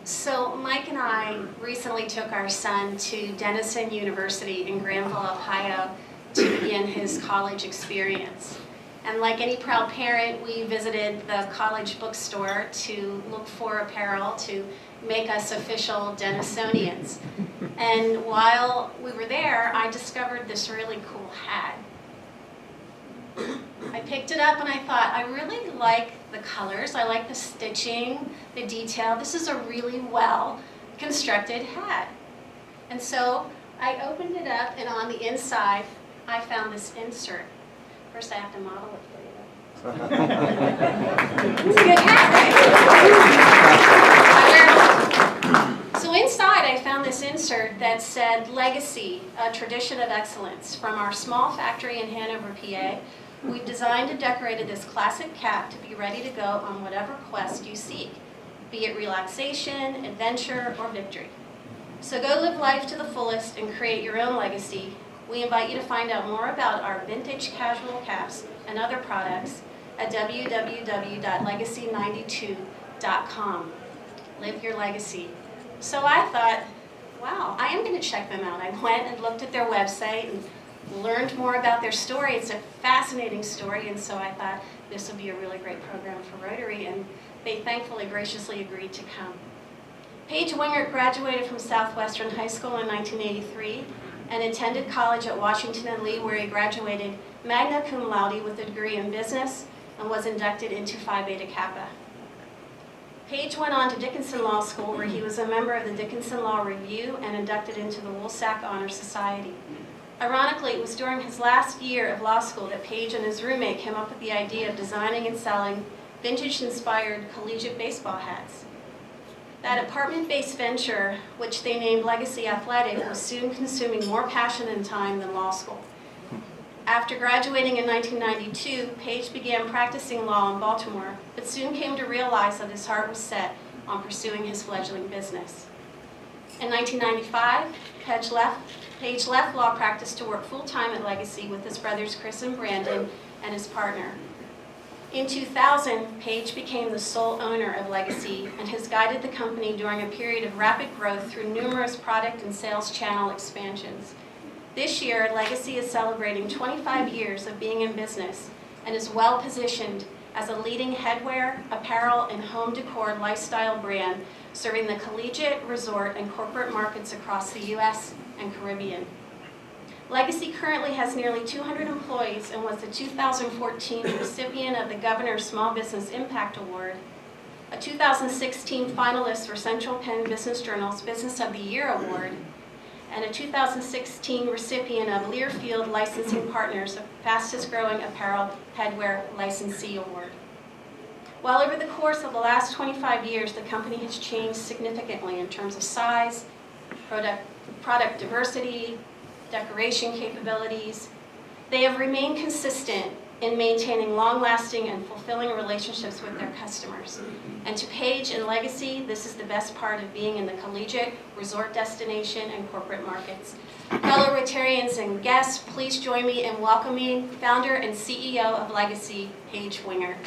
So Mike and I recently took our son to Denison University in Granville, Ohio to begin his college experience. And like any proud parent, we visited the college bookstore to look for apparel to make us official Denisonians. And while we were there, I discovered this really cool hat. I picked it up and I thought, I really like the colors, I like the stitching, the detail. This is a really well constructed hat. And so I opened it up, and on the inside I found this insert. First I have to model it for you. It's a good hat, right? So inside I found this insert that said Legacy, a tradition of excellence, from our small factory in Hanover PA. We've designed and decorated this classic cap to be ready to go on whatever quest you seek, be it relaxation, adventure, or victory. So go live life to the fullest and create your own legacy. We invite you to find out more about our vintage casual caps and other products at www.legacy92.com. Live your legacy. So I thought, wow, I am going to check them out. I went and looked at their website and learned more about their story. It's a fascinating story, and so I thought this would be a really great program for Rotary, and they thankfully graciously agreed to come. Paige Wingert graduated from Southwestern High School in 1983 and attended college at Washington and Lee, where he graduated magna cum laude with a degree in business and was inducted into Phi Beta Kappa. Paige went on to Dickinson Law School, where he was a member of the Dickinson Law Review and inducted into the Woolsack Honor Society. Ironically, it was during his last year of law school that Paige and his roommate came up with the idea of designing and selling vintage-inspired collegiate baseball hats. That apartment-based venture, which they named Legacy Athletic, was soon consuming more passion and time than law school. After graduating in 1992, Paige began practicing law in Baltimore, but soon came to realize that his heart was set on pursuing his fledgling business. In 1995, Paige left law practice to work full-time at Legacy with his brothers Chris and Brandon and his partner. In 2000, Paige became the sole owner of Legacy and has guided the company during a period of rapid growth through numerous product and sales channel expansions. This year, Legacy is celebrating 25 years of being in business and is well positioned as a leading headwear, apparel, and home decor lifestyle brand serving the collegiate, resort, and corporate markets across the U.S. and Caribbean. Legacy currently has nearly 200 employees and was the 2014 recipient of the Governor's Small Business Impact Award, a 2016 finalist for Central Penn Business Journal's Business of the Year Award, and a 2016 recipient of Learfield Licensing Partners' Fastest Growing Apparel Headwear Licensee Award. While over the course of the last 25 years, the company has changed significantly in terms of size, product diversity, decoration capabilities, they have remained consistent in maintaining long-lasting and fulfilling relationships with their customers. And to Paige and Legacy, this is the best part of being in the collegiate, resort destination, and corporate markets. Fellow Rotarians and guests, please join me in welcoming founder and CEO of Legacy, Paige Wingert.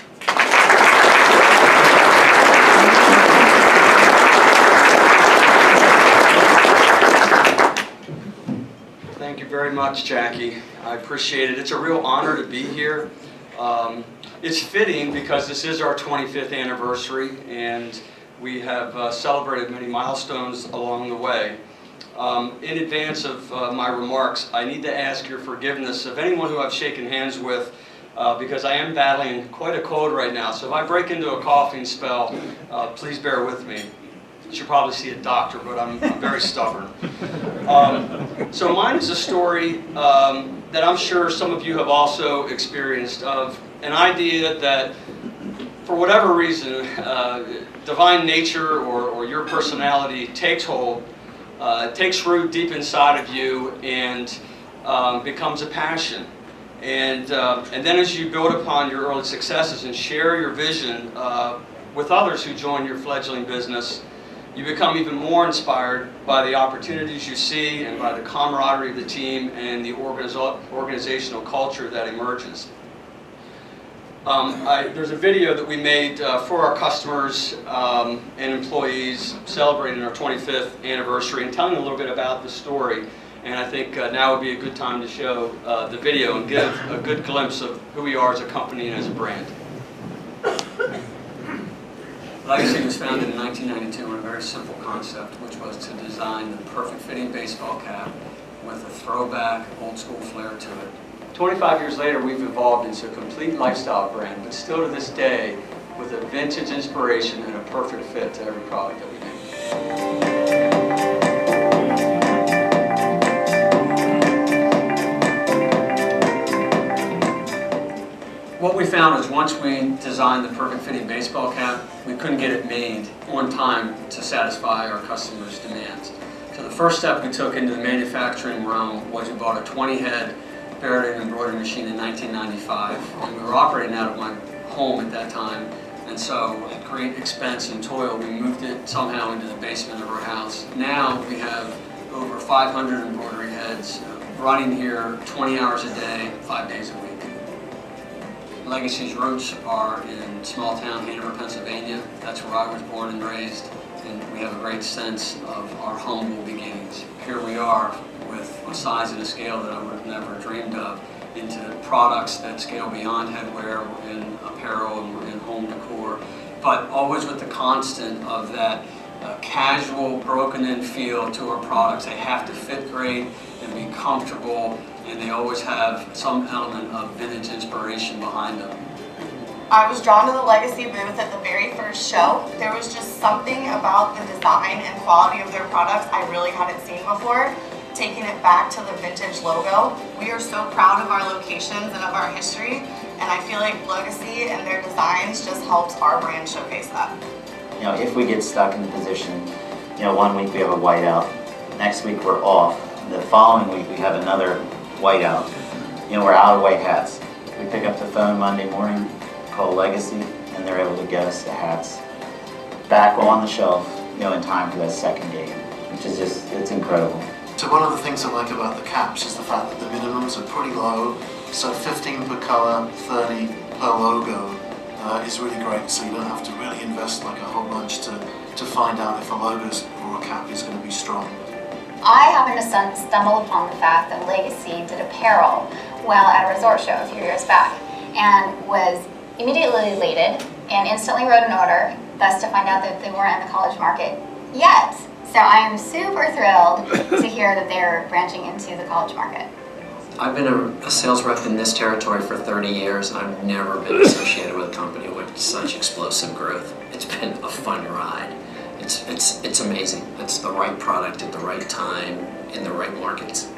Thank you very much, Jackie. I appreciate it. It's a real honor to be here. It's fitting because this is our 25th anniversary, and we have celebrated many milestones along the way. In advance of my remarks, I need to ask your forgiveness of anyone who I've shaken hands with, because I am battling quite a cold right now. So if I break into a coughing spell, please bear with me. You should probably see a doctor, but I'm very stubborn. So mine is a story that I'm sure some of you have also experienced, of an idea that, for whatever reason, divine nature or your personality takes hold, takes root deep inside of you, and becomes a passion. And then as you build upon your early successes and share your vision with others who join your fledgling business, you become even more inspired by the opportunities you see and by the camaraderie of the team and the organizational culture that emerges. There's a video that we made for our customers and employees celebrating our 25th anniversary and telling a little bit about the story. And I think now would be a good time to show the video and give a good glimpse of who we are as a company and as a brand. Legacy was founded in 1992 on a very simple concept, which was to design the perfect fitting baseball cap with a throwback, old school flair to it. 25 years later, we've evolved into a complete lifestyle brand, but still to this day, with a vintage inspiration and a perfect fit to every product that we make. What we found is once we designed the perfect fitting baseball cap, we couldn't get it made on time to satisfy our customers' demands. So the first step we took into the manufacturing realm was we bought a 20-head Barrett embroidery machine in 1995, and we were operating out of my home at that time. And so at great expense and toil, we moved it somehow into the basement of our house. Now we have over 500 embroidery heads running here 20 hours a day, 5 days a week. Legacy's roots are in small town Hanover, Pennsylvania. That's where I was born and raised, and we have a great sense of our humble beginnings. Here we are with a size and a scale that I would have never dreamed of, into products that scale beyond headwear and apparel and home decor, but always with the constant of that casual, broken-in feel to our products. They have to fit great and be comfortable, and they always have some element of vintage inspiration behind them. I was drawn to the Legacy booth at the very first show. There was just something about the design and quality of their products I really hadn't seen before. Taking it back to the vintage logo, we are so proud of our locations and of our history, and I feel like Legacy and their designs just helps our brand showcase that. You know, if we get stuck in the position, you know, one week we have a whiteout, next week we're off, the following week we have another whiteout. You know, we're out of white hats. We pick up the phone Monday morning, call Legacy, and they're able to get us the hats back on the shelf, you know, in time for that second game, which is just, it's incredible. So one of the things I like about the caps is the fact that the minimums are pretty low, so 15 per colour, 30 per logo is really great, so you don't have to really invest like a whole bunch to find out if a logo or a cap is going to be strong. I happened to stumble upon the fact that Legacy did apparel while at a resort show a few years back, and was immediately elated and instantly wrote an order, thus to find out that they weren't in the college market yet. So I am super thrilled to hear that they're branching into the college market. I've been a sales rep in this territory for 30 years, and I've never been associated with a company with such explosive growth. It's been a fun ride. It's amazing. It's the right product at the right time in the right markets.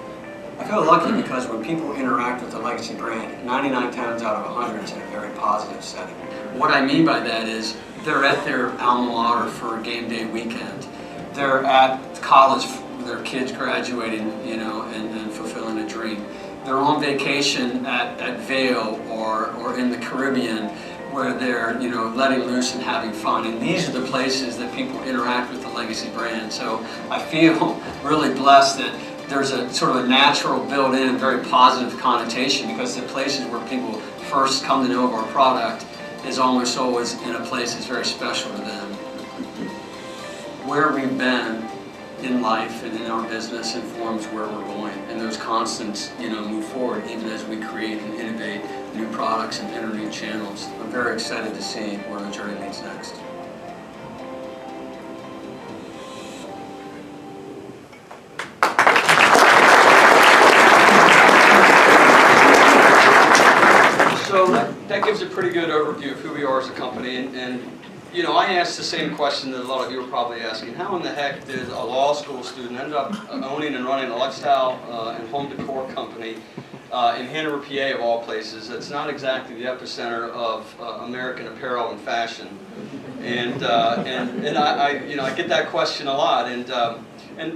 I feel lucky because when people interact with the Legacy brand, 99 times out of 100 it's in a very positive setting. What I mean by that is they're at their alma mater for a game day weekend. They're at college, their kids graduating, you know, and fulfilling a dream. They're on vacation at Vail or in the Caribbean, where they're, you know, letting loose and having fun. And these are the places that people interact with the Legacy brand. So I feel really blessed that there's a sort of a natural built-in, very positive connotation, because the places where people first come to know of our product is almost always in a place that's very special to them. Where we've been in life and in our business informs where we're going, and those constants, you know, move forward even as we create and innovate new products and enter new channels. I'm very excited to see where the journey leads next. So that gives a pretty good overview of who we are as a company, and you know, I asked the same question that a lot of you are probably asking. How in the heck did a law school student end up owning and running a lifestyle and home decor company in Hanover PA of all places? It's not exactly the epicenter of American apparel and fashion, and I you know, I get that question a lot, and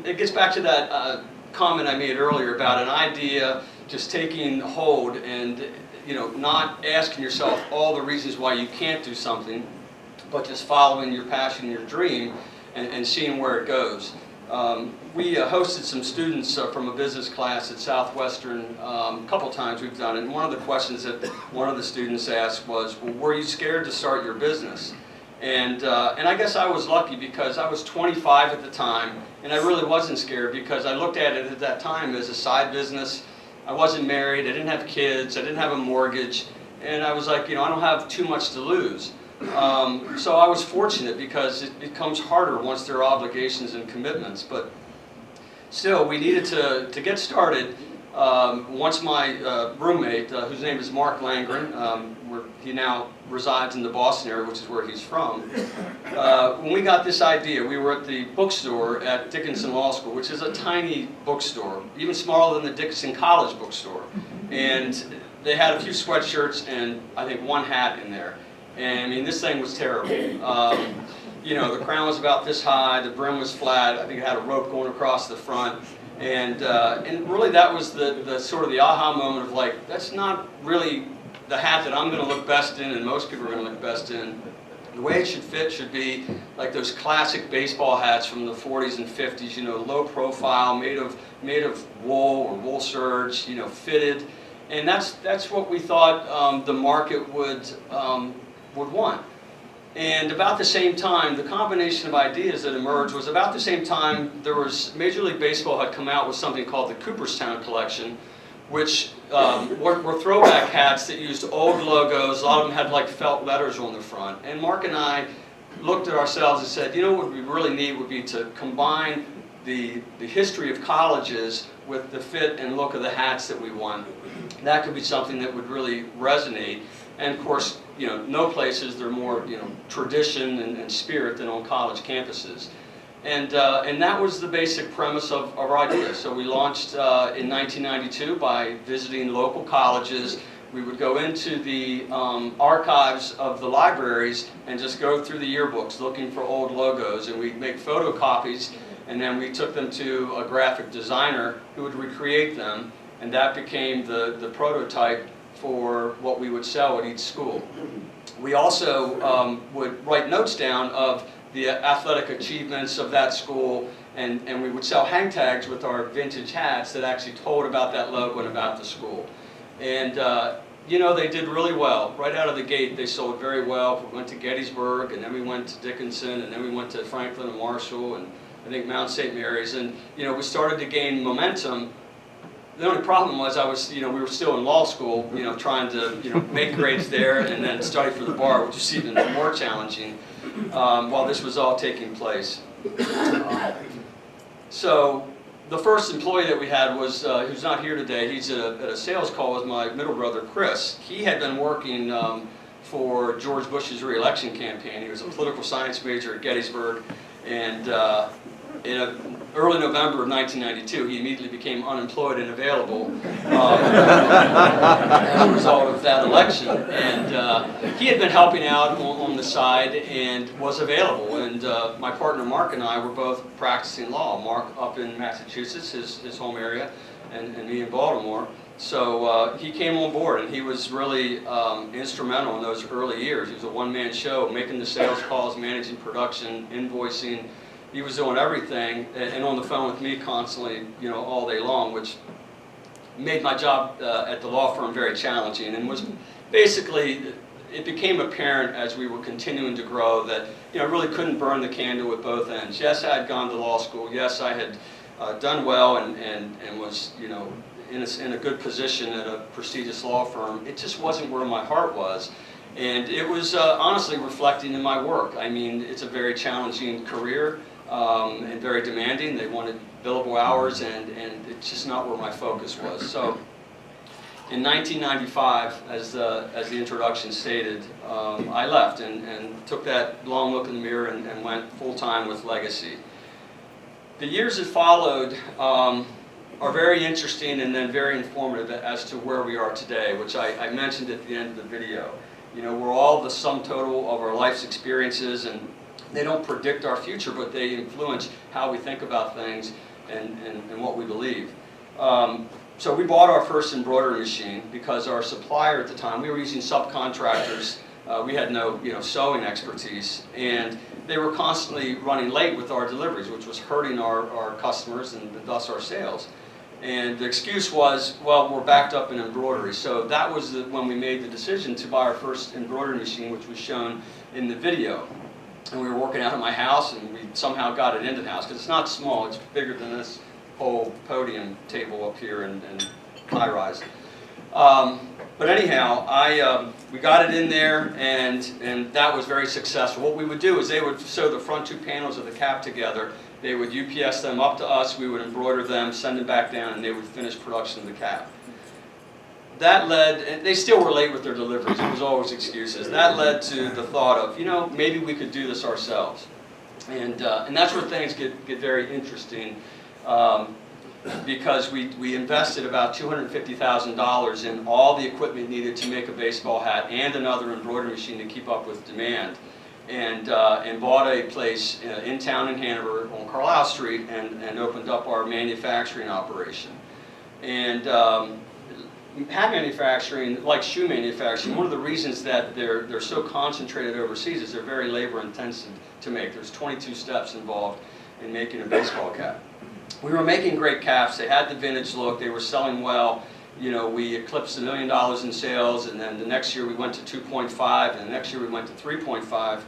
it gets back to that comment I made earlier about an idea just taking hold and, you know, not asking yourself all the reasons why you can't do something, but just following your passion, your dream, and seeing where it goes. We hosted some students from a business class at Southwestern. A couple times we've done it. And one of the questions that one of the students asked was, well, were you scared to start your business? And I guess I was lucky because I was 25 at the time, and I really wasn't scared because I looked at it at that time as a side business. I wasn't married, I didn't have kids, I didn't have a mortgage, and I was like, I don't have too much to lose. So I was fortunate because it becomes harder once there are obligations and commitments. But still, we needed to get started. Once my roommate, whose name is Mark Langren, he now resides in the Boston area, which is where he's from. When we got this idea, we were at the bookstore at Dickinson Law School, which is a tiny bookstore, even smaller than the Dickinson College bookstore. And they had a few sweatshirts and I think one hat in there. And I mean, this thing was terrible. The crown was about this high, the brim was flat, I think it had a rope going across the front. And really that was the sort of the aha moment of like, that's not really the hat that I'm going to look best in and most people are going to look best in. The way it should fit should be like those classic baseball hats from the 40s and 50s, low profile, made of wool or wool serge, fitted. And that's what we thought the market would want. And about the same time, the combination of ideas that emerged was about the same time there was Major League Baseball had come out with something called the Cooperstown Collection, which were throwback hats that used old logos. A lot of them had like felt letters on the front. And Mark and I looked at ourselves and said, what we really need would be to combine the history of colleges with the fit and look of the hats that we want. That could be something that would really resonate. And of course, no places they're more tradition and spirit than on college campuses. And that was the basic premise of our idea. So we launched in 1992 by visiting local colleges. We would go into the archives of the libraries and just go through the yearbooks looking for old logos, and we'd make photocopies, and then we took them to a graphic designer who would recreate them, and that became the prototype for what we would sell at each school. We also would write notes down of the athletic achievements of that school, and we would sell hang tags with our vintage hats that actually told about that logo and about the school. And they did really well. Right out of the gate, they sold very well. We went to Gettysburg, and then we went to Dickinson, and then we went to Franklin and Marshall, and I think Mount St. Mary's. And we started to gain momentum. The only problem was we were still in law school, trying to make grades there and then study for the bar, which was even more challenging while this was all taking place. So the first employee that we had was, who's not here today, he's at a sales call with my middle brother, Chris. He had been working for George Bush's re-election campaign. He was a political science major at Gettysburg, and in early November of 1992, he immediately became unemployed and available as a result of that election. And he had been helping out on the side and was available. And my partner Mark and I were both practicing law. Mark up in Massachusetts, his home area, and me in Baltimore. So he came on board, and he was really instrumental in those early years. He was a one-man show, making the sales calls, managing production, invoicing. He was doing everything and on the phone with me constantly, all day long, which made my job at the law firm very challenging, and was basically, it became apparent as we were continuing to grow that I really couldn't burn the candle at both ends. Yes, I had gone to law school. Yes, I had done well and was in a good position at a prestigious law firm. It just wasn't where my heart was. And it was honestly reflecting in my work. I mean, it's a very challenging career. And very demanding. They wanted billable hours, and it's just not where my focus was. So in 1995, as the introduction stated, I left and took that long look in the mirror and went full-time with Legacy. The years that followed are very interesting and then very informative as to where we are today, which I mentioned at the end of the video. We're all the sum total of our life's experiences, and they don't predict our future, but they influence how we think about things and what we believe. So we bought our first embroidery machine because our supplier at the time, we were using subcontractors. We had no sewing expertise, and they were constantly running late with our deliveries, which was hurting our customers and thus our sales. And the excuse was, well, we're backed up in embroidery. So that was when we made the decision to buy our first embroidery machine, which was shown in the video. And we were working out of my house, and we somehow got it into the house, because it's not small, it's bigger than this whole podium table up here and high rise. But anyhow, we got it in there, and that was very successful. What we would do is they would sew the front two panels of the cap together. They would UPS them up to us, we would embroider them, send them back down, and they would finish production of the cap. That led, and they still were late with their deliveries, it was always excuses. That led to the thought of, you know, maybe we could do this ourselves. And that's where things get very interesting, because we invested about $250,000 in all the equipment needed to make a baseball hat and another embroidery machine to keep up with demand. And bought a place in town in Hanover on Carlisle Street and opened up our manufacturing operation. And hat manufacturing, like shoe manufacturing, one of the reasons that they're so concentrated overseas is they're very labor intensive to make. There's 22 steps involved in making a baseball cap. We were making great caps. They had the vintage look. They were selling well. You know, we eclipsed $1 million in sales, and then the next year we went to 2.5, and the next year we went to 3.5,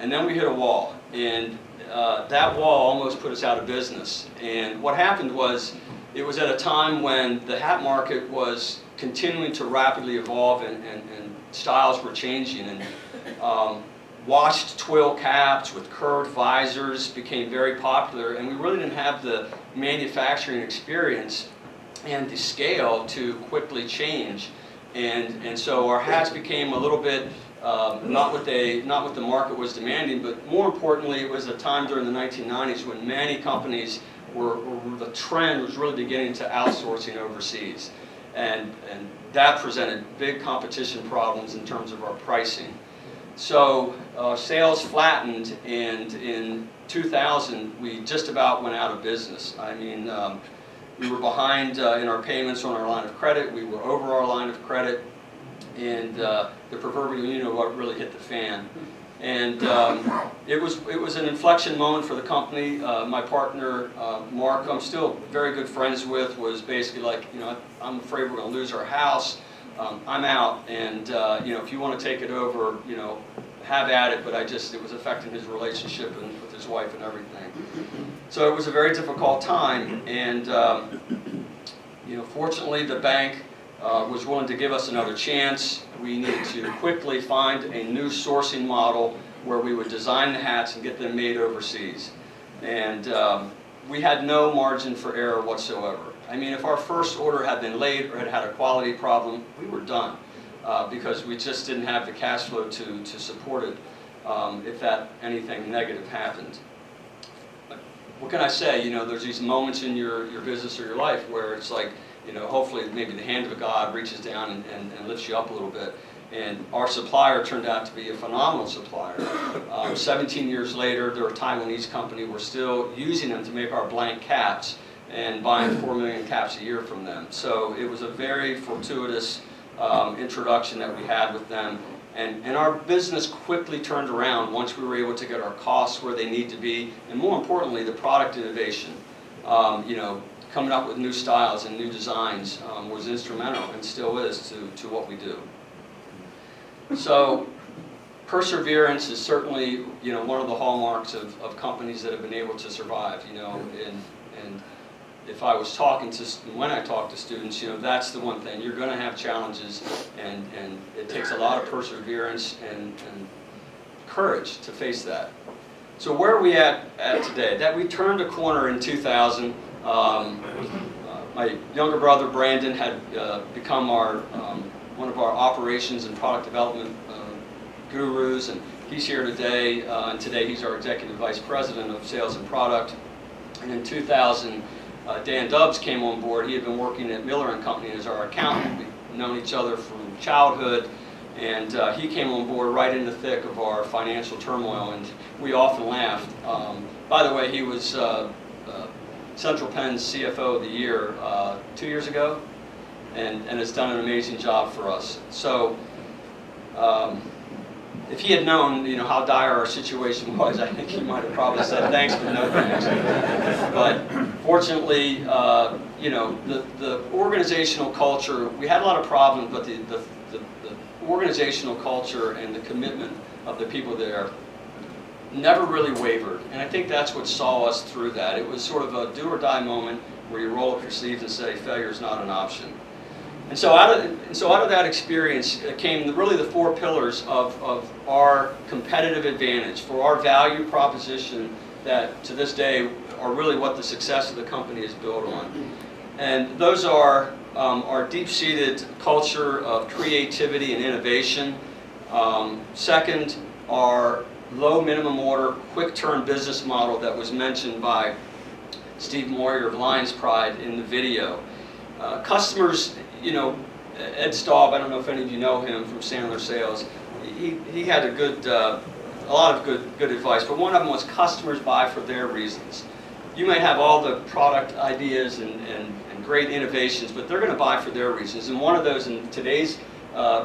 and then we hit a wall, and that wall almost put us out of business. And what happened was, it was at a time when the hat market was continuing to rapidly evolve, and styles were changing, and washed twill caps with curved visors became very popular, and we really didn't have the manufacturing experience and the scale to quickly change, and so our hats became a little bit not what the market was demanding, but more importantly, it was a time during the 1990s when many companies the trend was really beginning to outsourcing overseas, and that presented big competition problems in terms of our pricing. So sales flattened, and in 2000 we just about went out of business. I mean, we were behind in our payments on our line of credit. We were over our line of credit, and the proverbial, you know, what really hit the fan. And it was an inflection moment for the company. My partner, Mark, I'm still very good friends with, was basically like, you know, I'm afraid we're going to lose our house. I'm out, and you know, if you want to take it over, you know, have at it. But it was affecting his relationship and with his wife and everything. So it was a very difficult time, and you know, fortunately the bank was willing to give us another chance. We needed to quickly find a new sourcing model where we would design the hats and get them made overseas. And we had no margin for error whatsoever. I mean, if our first order had been late or had a quality problem, we were done, because we just didn't have the cash flow to support it if anything negative happened. But what can I say? You know, there's these moments in your business or your life where it's like, you know, hopefully maybe the hand of God reaches down and lifts you up a little bit. And our supplier turned out to be a phenomenal supplier. 17 years later, they're a Taiwanese company. We're still using them to make our blank caps and buying 4 million caps a year from them. So it was a very fortuitous introduction that we had with them. And our business quickly turned around once we were able to get our costs where they need to be, and more importantly, the product innovation. You know, coming up with new styles and new designs was instrumental, and still is, to what we do. So perseverance is certainly, you know, one of the hallmarks of companies that have been able to survive, you know, and if I was talking to, when I talk to students, you know, that's the one thing. You're going to have challenges, and it takes a lot of perseverance and courage to face that. So where are we at today? That we turned a corner in 2000. My younger brother Brandon had become one of our operations and product development gurus, and he's here today. And today he's our executive vice president of sales and product. And in 2000, Dan Dubbs came on board. He had been working at Miller & Company as our accountant. We've known each other from childhood, and he came on board right in the thick of our financial turmoil, and we often laughed. By the way, he was Central Penn's CFO of the Year 2 years ago, and has done an amazing job for us. So if he had known, how dire our situation was, I think he might have probably said thanks, but no thanks. But fortunately, the organizational culture, we had a lot of problems, but the organizational culture and the commitment of the people there never really wavered. And I think that's what saw us through that. It was sort of a do or die moment where you roll up your sleeves and say failure is not an option. And so out of that experience came really the 4 pillars of our competitive advantage for our value proposition that to this day are really what the success of the company is built on. And those are our deep-seated culture of creativity and innovation. Second, our low minimum order, quick turn business model that was mentioned by Steve Moyer of Lions Pride in the video. Customers, Ed Staub, I don't know if any of you know him from Sandler Sales, he had a lot of good advice, but one of them was customers buy for their reasons. You may have all the product ideas and great innovations, but they're going to buy for their reasons. And one of those in today's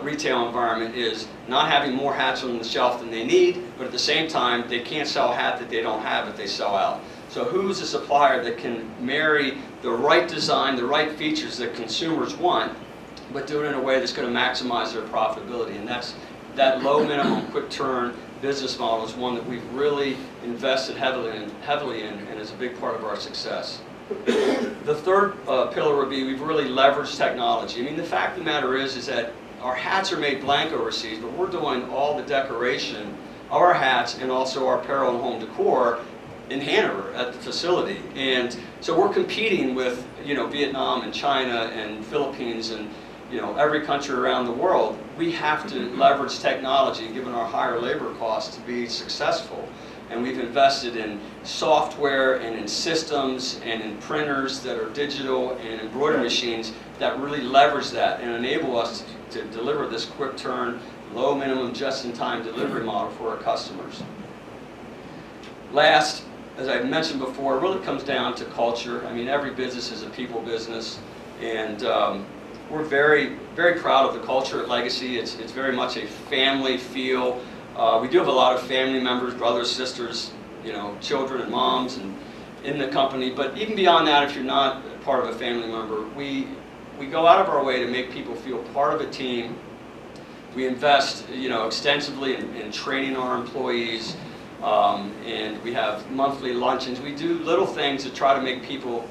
retail environment is not having more hats on the shelf than they need, but at the same time, they can't sell a hat that they don't have if they sell out. So who's a supplier that can marry the right design, the right features that consumers want, but do it in a way that's going to maximize their profitability? And that low minimum, quick turn business model is one that we've really invested heavily in and is a big part of our success. The third pillar would be we've really leveraged technology. I mean, the fact of the matter is that our hats are made blank overseas, but we're doing all the decoration of our hats and also our apparel and home decor in Hanover at the facility. And so we're competing with, Vietnam and China and Philippines and, every country around the world. We have to leverage technology, given our higher labor costs, to be successful. And we've invested in software and in systems and in printers that are digital and embroidery machines that really leverage that and enable us to deliver this quick turn, low minimum, just-in-time delivery model for our customers. Last, as I mentioned before, it really comes down to culture. I mean, every business is a people business, and we're very, very proud of the culture at Legacy. It's very much a family feel. We do have a lot of family members, brothers, sisters, children and moms and in the company. But even beyond that, if you're not part of a family member, we go out of our way to make people feel part of a team. We invest, extensively in training our employees, and we have monthly luncheons. We do little things to try to make people,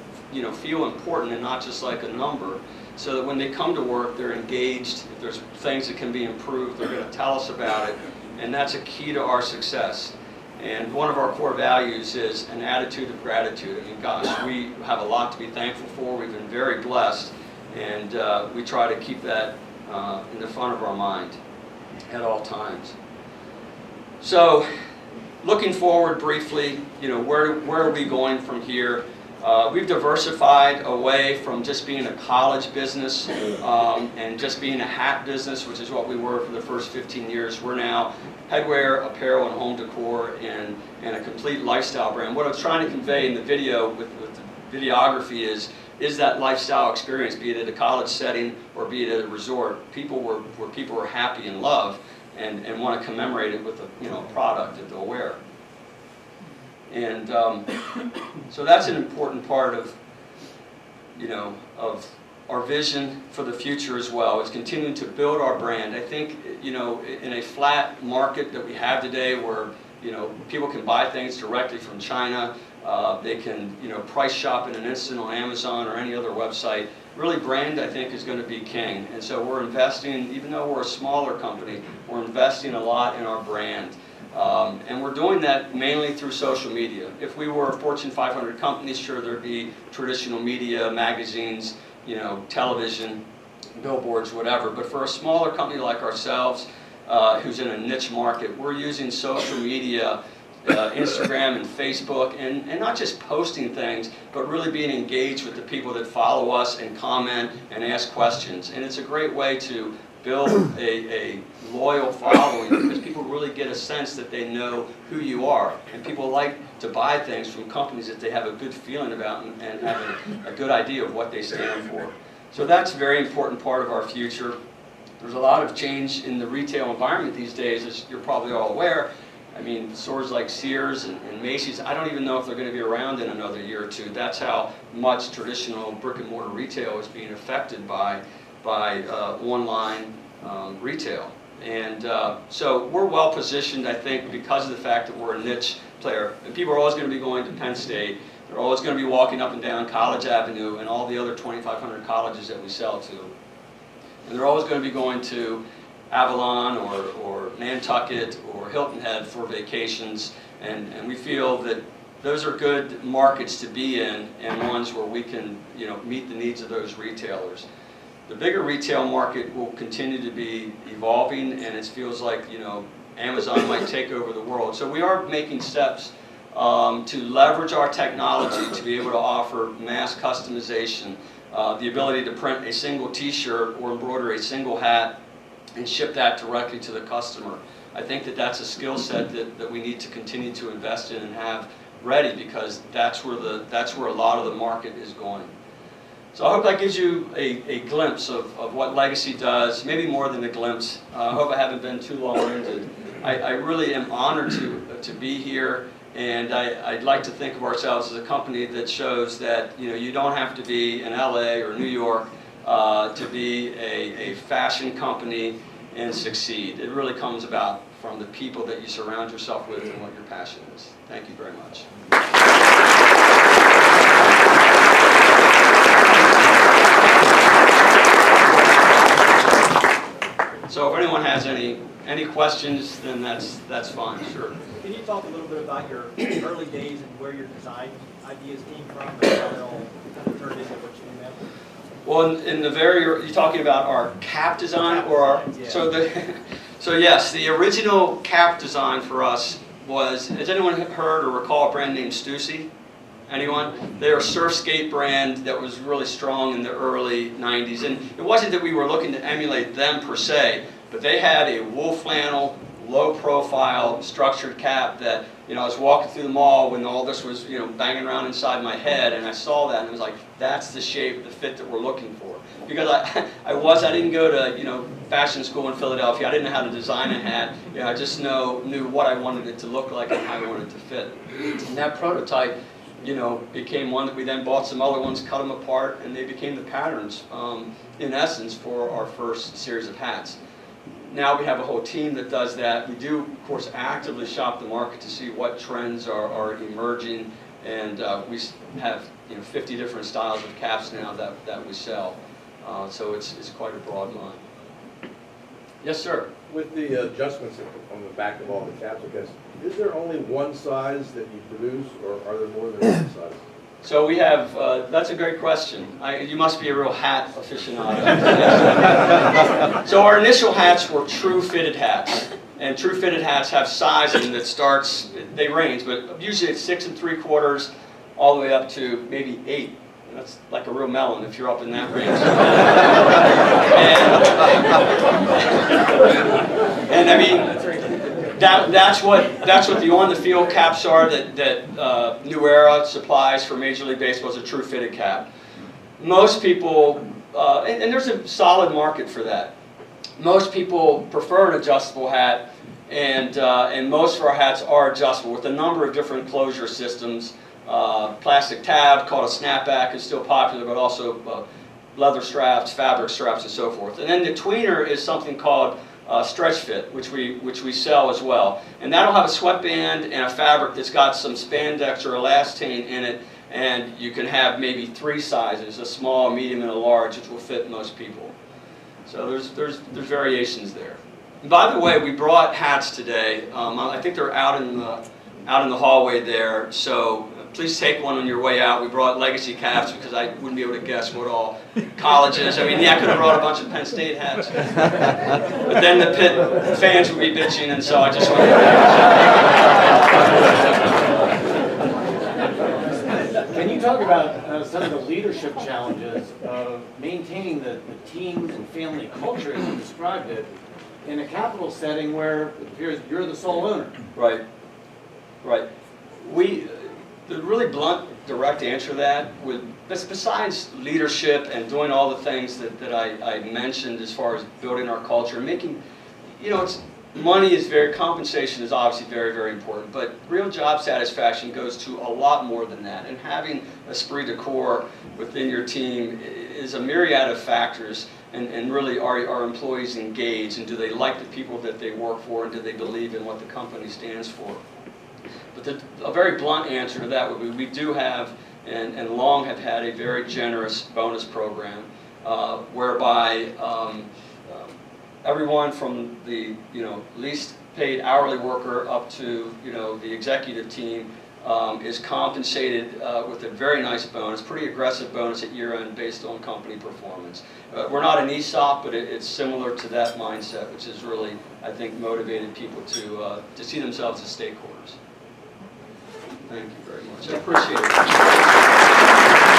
feel important and not just like a number, so that when they come to work, they're engaged. If there's things that can be improved, they're going to tell us about it, and that's a key to our success. And one of our core values is an attitude of gratitude. I mean, gosh, we have a lot to be thankful for. We've been very blessed, and we try to keep that in the front of our mind at all times. So, looking forward briefly, where are we going from here? We've diversified away from just being a college business and just being a hat business, which is what we were for the first 15 years. We're now headwear, apparel, and home decor, and a complete lifestyle brand. What I was trying to convey in the video with the videography is that lifestyle experience, be it at a college setting or be it at a resort, where people are happy and love and want to commemorate it with a product that they'll wear. And so that's an important part of our vision for the future as well. It's continuing to build our brand. I think, in a flat market that we have today where, people can buy things directly from China, they can, price shop in an instant on Amazon or any other website. Really, brand, I think, is going to be king. And so we're investing, even though we're a smaller company, we're investing a lot in our brand. And we're doing that mainly through social media. If we were a Fortune 500 company, sure, there'd be traditional media, magazines, television, billboards, whatever. But for a smaller company like ourselves, who's in a niche market, we're using social media, Instagram and Facebook, and not just posting things, but really being engaged with the people that follow us and comment and ask questions. And it's a great way to build a loyal following, because people really get a sense that they know who you are. And people like to buy things from companies that they have a good feeling about and have a good idea of what they stand for. So that's a very important part of our future. There's a lot of change in the retail environment these days, as you're probably all aware. I mean, stores like Sears and Macy's, I don't even know if they're going to be around in another year or two. That's how much traditional brick and mortar retail is being affected by online retail. And so we're well positioned, I think, because of the fact that we're a niche player. And people are always going to be going to Penn State. They're always going to be walking up and down College Avenue and all the other 2,500 colleges that we sell to. And they're always going to be going to Avalon or Nantucket or Hilton Head for vacations. And we feel that those are good markets to be in and ones where we can, meet the needs of those retailers. The bigger retail market will continue to be evolving, and it feels like, Amazon might take over the world. So we are making steps to leverage our technology to be able to offer mass customization, the ability to print a single t-shirt or embroider a single hat and ship that directly to the customer. I think that that's a skill set that we need to continue to invest in and have ready, because that's where a lot of the market is going. So I hope that gives you a glimpse of what Legacy does, maybe more than a glimpse. I hope I haven't been too long-winded. I really am honored to be here, and I'd like to think of ourselves as a company that shows that you don't have to be in LA or New York to be a fashion company and succeed. It really comes about from the people that you surround yourself with and what your passion is. Thank you very much. So if anyone has any questions, then that's fine. Sure. Can you talk a little bit about your early days and where your design ideas came from and how they all kind of turned into what you do now? Well, in the you're talking about our cap design or our Yeah. So yes, the original cap design for us was, has anyone heard or recall a brand named Stussy? Anyone? They're a surf skate brand that was really strong in the early 90s. And it wasn't that we were looking to emulate them per se, but they had a wool flannel, low profile, structured cap that, I was walking through the mall when all this was, banging around inside my head, and I saw that and it was like, that's the shape, the fit that we're looking for. Because I didn't go to, fashion school in Philadelphia. I didn't know how to design a hat. I just knew what I wanted it to look like and how I wanted it to fit. And that prototype, became one that we then bought some other ones, cut them apart, and they became the patterns, in essence, for our first series of hats. Now we have a whole team that does that. We do, of course, actively shop the market to see what trends are emerging, and we have 50 different styles of caps now that we sell. So it's quite a broad line. Yes, sir. With the adjustments on the back of all the caps, I guess, is there only one size that you produce, or are there more than one size? So we have, that's a great question. You must be a real hat aficionado. So our initial hats were true fitted hats. And true fitted hats have sizing that starts, they range, but usually it's 6 3/4 all the way up to maybe 8. That's like a real melon if you're up in that range. and I mean, that's what the on-the-field caps are that New Era supplies for Major League Baseball is a true fitted cap. Most people, and there's a solid market for that. Most people prefer an adjustable hat, and most of our hats are adjustable with a number of different closure systems. Plastic tab called a snapback is still popular, but also leather straps, fabric straps, and so forth. And then the tweener is something called stretch fit, which we sell as well. And that'll have a sweatband and a fabric that's got some spandex or elastane in it, and you can have maybe 3 sizes, a small, a medium, and a large, which will fit most people. So there's variations there. And by the way, we brought hats today. I think they're out in the hallway there. So please take one on your way out. We brought Legacy caps because I wouldn't be able to guess what all colleges. I mean, I could have brought a bunch of Penn State hats, but then the Pitt fans would be bitching, and so I just went. Can you talk about some of the leadership challenges of maintaining the teams and family culture as you described it in a capital setting where it appears you're the sole owner? Right. The really blunt, direct answer to that, besides leadership and doing all the things that I mentioned as far as building our culture, making, money is compensation is obviously very, very important, but real job satisfaction goes to a lot more than that. And having esprit de corps within your team is a myriad of factors, and really are employees engaged, and do they like the people that they work for, and do they believe in what the company stands for? But a very blunt answer to that would be, we do have, and long have had, a very generous bonus program, whereby everyone from the least paid hourly worker up to the executive team is compensated with a very nice bonus, pretty aggressive bonus at year end based on company performance. We're not an ESOP, but it's similar to that mindset, which has really, I think, motivated people to see themselves as stakeholders. Thank you very much. I appreciate it.